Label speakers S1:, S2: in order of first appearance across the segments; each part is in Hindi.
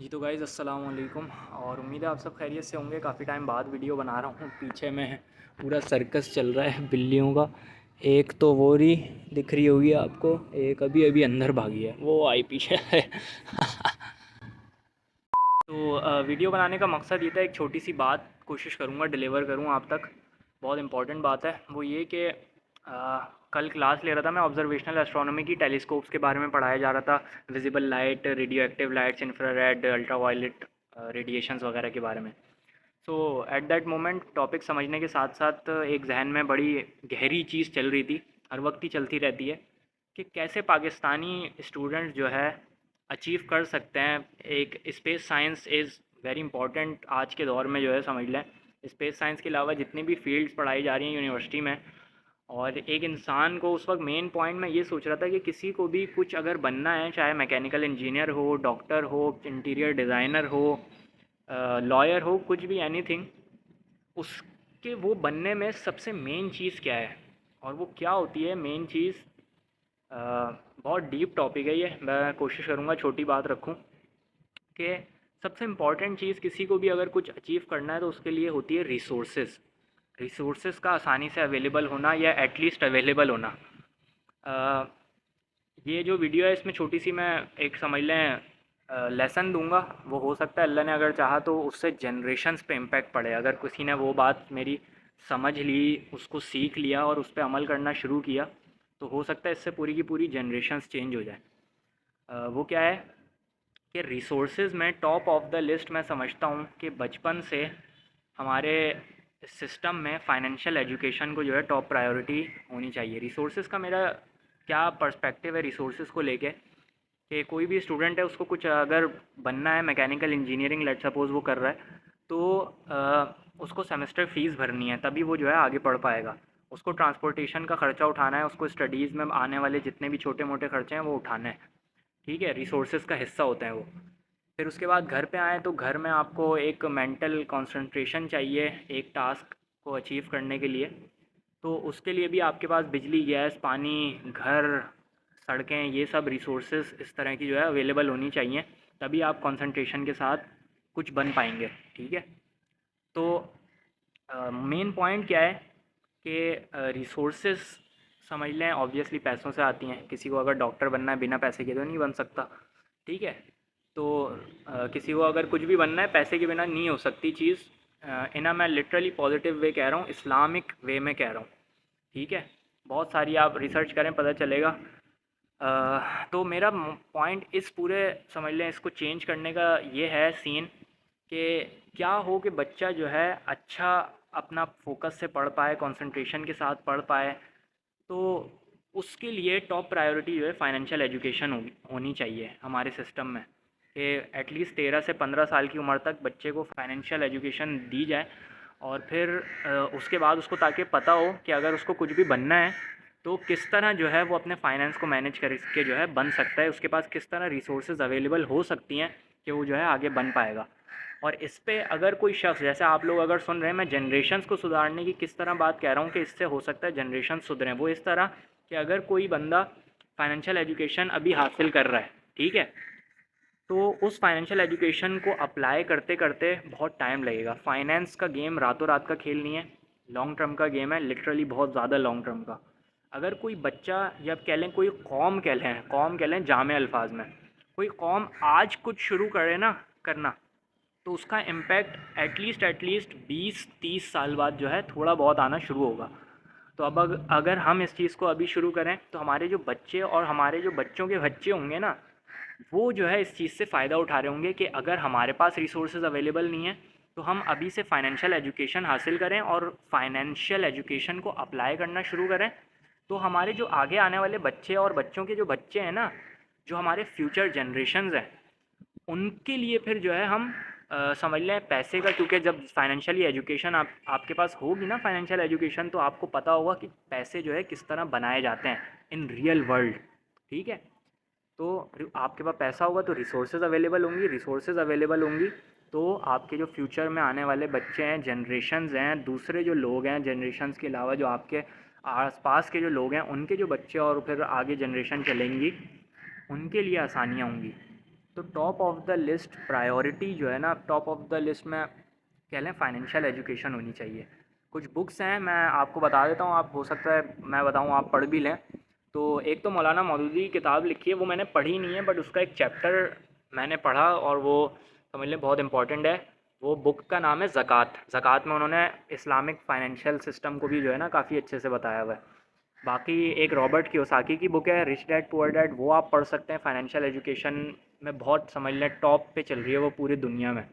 S1: जी तो गाइज़ अस्सलाम वालेकुम और उम्मीद है आप सब खैरियत से होंगे। काफ़ी टाइम बाद वीडियो बना रहा हूँ। पीछे में पूरा सर्कस चल रहा है बिल्लियों का। एक तो वो रही दिख रही होगी आपको, एक अभी अभी अंदर भागी है, वो आई पीछे है। तो वीडियो बनाने का मकसद ये था, एक छोटी सी बात कोशिश करूँगा डिलीवर करूँ आप तक। बहुत इंपॉर्टेंट बात है, वो ये कि कल क्लास ले रहा था मैं ऑब्जर्वेशनल एस्ट्रोनॉमी की। टेलीस्कोप्स के बारे में पढ़ाया जा रहा था, visible light, radio active lights, infrared, ultraviolet radiations वगैरह के बारे में। सो एट दैट मोमेंट टॉपिक समझने के साथ साथ एक जहन में बड़ी गहरी चीज़ चल रही थी, हर वक्त ही चलती रहती है, कि कैसे पाकिस्तानी स्टूडेंट्स जो है अचीव कर सकते हैं। एक space science is very important आज के दौर में, जो है समझ लें। स्पेस साइंस के अलावा जितनी भी फील्ड्स पढ़ाई जा रही हैं यूनिवर्सिटी में, और एक इंसान को उस वक्त मेन पॉइंट में ये सोच रहा था कि किसी को भी कुछ अगर बनना है, चाहे मैकेनिकल इंजीनियर हो, डॉक्टर हो, इंटीरियर डिज़ाइनर हो, लॉयर हो, कुछ भी, एनीथिंग, उसके वो बनने में सबसे मेन चीज़ क्या है और वो क्या होती है मेन चीज़। बहुत डीप टॉपिक है ये, मैं कोशिश करूँगा छोटी बात रखूँ। कि सबसे इम्पॉर्टेंट चीज़, किसी को भी अगर कुछ अचीव करना है तो उसके लिए होती है रिसोर्सेज। रिसोर्सेज का आसानी से अवेलेबल होना, या एटलीस्ट अवेलेबल होना। अ, ये जो वीडियो है इसमें छोटी सी मैं एक समझ लें लेसन दूंगा। वो हो सकता है अल्लाह ने अगर चाहा तो उससे जनरेशन्स पे इम्पैक्ट पड़े। अगर किसी ने वो बात मेरी समझ ली, उसको सीख लिया और उस पर अमल करना शुरू किया, तो हो सकता है इससे पूरी की पूरी जनरेशन्स चेंज हो जाए। वो क्या है कि रिसोर्सेज में टॉप ऑफ द लिस्ट मैं समझता हूँ कि बचपन से हमारे सिस्टम में फाइनेंशियल एजुकेशन को जो है टॉप प्रायोरिटी होनी चाहिए। रिसोर्सेज का मेरा क्या पर्सपेक्टिव है रिसोर्सेज को लेके, कि कोई भी स्टूडेंट है, उसको कुछ अगर बनना है, मैकेनिकल इंजीनियरिंग लेट सपोज वो कर रहा है, तो उसको सेमेस्टर फ़ीस भरनी है, तभी वो जो है आगे पढ़ पाएगा। उसको ट्रांसपोर्टेशन का ख़र्चा उठाना है, उसको स्टडीज़ में आने वाले जितने भी छोटे मोटे खर्चे हैं वो उठाना है। ठीक है, रिसोर्सेज का हिस्सा होते हैं वो। फिर उसके बाद घर पे आएँ तो घर में आपको एक मेंटल कंसंट्रेशन चाहिए एक टास्क को अचीव करने के लिए। तो उसके लिए भी आपके पास बिजली, गैस, पानी, घर, सड़कें, ये सब रिसोर्सेज इस तरह की जो है अवेलेबल होनी चाहिए, तभी आप कंसंट्रेशन के साथ कुछ बन पाएंगे। ठीक है, तो मेन पॉइंट क्या है कि रिसोर्सेज समझ लें ऑब्वियसली पैसों से आती हैं। किसी को अगर डॉक्टर बनना है बिना पैसे के तो नहीं बन सकता। ठीक है, तो किसी को अगर कुछ भी बनना है पैसे के बिना नहीं हो सकती चीज़। इना मैं लिटरली पॉजिटिव वे कह रहा हूँ, इस्लामिक वे में कह रहा हूँ। ठीक है, बहुत सारी आप रिसर्च करें पता चलेगा। तो मेरा पॉइंट इस पूरे समझ लें इसको चेंज करने का ये है सीन, कि क्या हो कि बच्चा जो है अच्छा अपना फोकस से पढ़ पाए, कंसंट्रेशन के साथ पढ़ पाए। तो उसके लिए टॉप प्रायोरिटी जो है फाइनेंशियल एजुकेशन होनी चाहिए हमारे सिस्टम में, कि एटलीस्ट 13 से 15 साल की उम्र तक बच्चे को फाइनेंशियल एजुकेशन दी जाए। और फिर उसके बाद उसको ताकि पता हो कि अगर उसको कुछ भी बनना है तो किस तरह जो है वो अपने फाइनेंस को मैनेज करके जो है बन सकता है, उसके पास किस तरह रिसोर्सेज अवेलेबल हो सकती हैं कि वो जो है आगे बन पाएगा। और इस पे अगर कोई शख्स, जैसे आप लोग अगर सुन रहे हैं, मैं जनरेशन्स को सुधारने की किस तरह बात कह रहा हूँ कि इससे हो सकता है जनरेशन सुधरें, वो इस तरह कि अगर कोई बंदा फाइनेंशियल एजुकेशन अभी हासिल कर रहा है, ठीक है, तो उस फाइनेंशियल एजुकेशन को अप्लाई करते करते बहुत टाइम लगेगा। फाइनेंस का गेम रातों रात का खेल नहीं है, लॉन्ग टर्म का गेम है, लिटरली बहुत ज़्यादा लॉन्ग टर्म का। अगर कोई बच्चा, या कह लें कोई कौम कह लें जामे अल्फाज में, कोई कौम आज कुछ शुरू करे ना करना, तो उसका इम्पैक्ट एटलीस्ट 20-30 साल बाद जो है थोड़ा बहुत आना शुरू होगा। तो अब अगर हम इस चीज़ को अभी शुरू करें तो हमारे जो बच्चे और हमारे जो बच्चों के बच्चे होंगे ना, वो जो है इस चीज़ से फ़ायदा उठा रहे होंगे कि अगर हमारे पास रिसोर्सेज अवेलेबल नहीं है तो हम अभी से फाइनेंशियल एजुकेशन हासिल करें और फाइनेंशियल एजुकेशन को अप्लाई करना शुरू करें। तो हमारे जो आगे आने वाले बच्चे और बच्चों के जो बच्चे हैं ना, जो हमारे फ्यूचर जनरेशन्स हैं, उनके लिए फिर जो है हम समझ लें पैसे का, क्योंकि जब फाइनेंशियली एजुकेशन आपके पास होगी ना, फाइनेंशियल एजुकेशन, तो आपको पता होगा कि पैसे जो है किस तरह बनाए जाते हैं इन रियल वर्ल्ड। ठीक है, तो आपके पास पैसा होगा तो रिसोर्सेज अवेलेबल होंगी, रिसोर्सेज अवेलेबल होंगी तो आपके जो फ्यूचर में आने वाले बच्चे हैं, जनरेशन्स हैं, दूसरे जो लोग हैं जनरेशन्स के अलावा, जो आपके आसपास के जो लोग हैं, उनके जो बच्चे और फिर आगे जनरेशन चलेंगी, उनके लिए आसानियाँ होंगी। तो top of the list priority जो है ना, टॉप ऑफ द लिस्ट में कह लें फाइनेंशियल एजुकेशन होनी चाहिए। कुछ बुक्स हैं, मैं आपको बता देता हूँ, आप हो सकता है मैं बताऊँ आप पढ़ भी लें। तो एक तो मौलाना मौदूदी की किताब लिखी है, वो मैंने पढ़ी नहीं है, बट उसका एक चैप्टर मैंने पढ़ा और वो समझ लें बहुत इंपॉर्टेंट है। वो बुक का नाम है ज़कात। ज़कात में उन्होंने इस्लामिक फाइनेंशियल सिस्टम को भी जो है ना काफ़ी अच्छे से बताया हुआ है। बाकी एक रॉबर्ट कियोसाकी की बुक है रिच डैड पुअर डैड, वो आप पढ़ सकते हैं। फाइनेंशियल एजुकेशन में बहुत समझ लें टॉप पे चल रही है वो पूरी दुनिया में।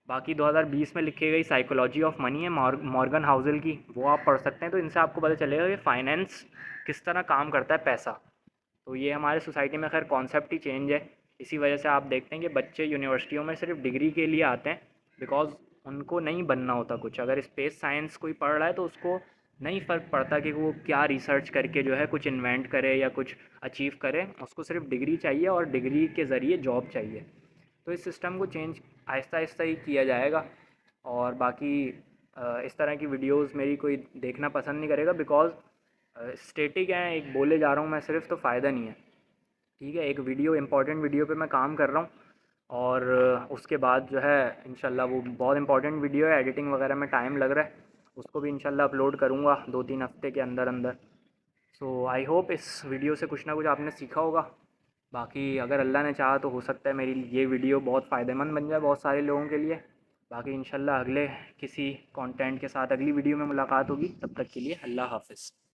S1: बाकी 2020 में लिखी गई साइकोलॉजी ऑफ मनी है मॉर्गन हाउसल की, वो आप पढ़ सकते हैं। तो इनसे आपको पता चलेगा कि फ़ाइनेंस किस तरह काम करता है, पैसा। तो ये हमारे सोसाइटी में खैर कॉन्सेप्ट ही चेंज है। इसी वजह से आप देखते हैं कि बच्चे यूनिवर्सिटियों में सिर्फ डिग्री के लिए आते हैं, बिकॉज़ उनको नहीं बनना होता कुछ। अगर स्पेस साइंस कोई पढ़ रहा है तो उसको नहीं फ़र्क पड़ता कि वो क्या रिसर्च करके जो है कुछ इन्वेंट करे या कुछ अचीव करे, उसको सिर्फ डिग्री चाहिए और डिग्री के ज़रिए जॉब चाहिए। तो इस सिस्टम को चेंज आहिस्ता आहिस्ता ही किया जाएगा। और बाकी इस तरह की वीडियोस मेरी कोई देखना पसंद नहीं करेगा, बिकॉज़ स्टैटिक हैं, एक बोले जा रहा हूँ मैं सिर्फ, तो फ़ायदा नहीं है। ठीक है, एक वीडियो इंपॉर्टेंट वीडियो पे मैं काम कर रहा हूँ और उसके बाद जो है इंशाल्लाह, वो बहुत इंपॉर्टेंट वीडियो है, एडिटिंग वगैरह में टाइम लग रहा है, उसको भी इंशाल्लाह अपलोड करूँगा 2-3 हफ्ते के अंदर अंदर। सो आई होप इस वीडियो से कुछ ना कुछ आपने सीखा होगा। बाकी अगर अल्लाह ने चाहा तो हो सकता है मेरी ये वीडियो बहुत फ़ायदेमंद बन जाए बहुत सारे लोगों के लिए। बाकी इंशाल्लाह अगले किसी कंटेंट के साथ अगली वीडियो में मुलाकात होगी, तब तक के लिए अल्लाह हाफ़िज़।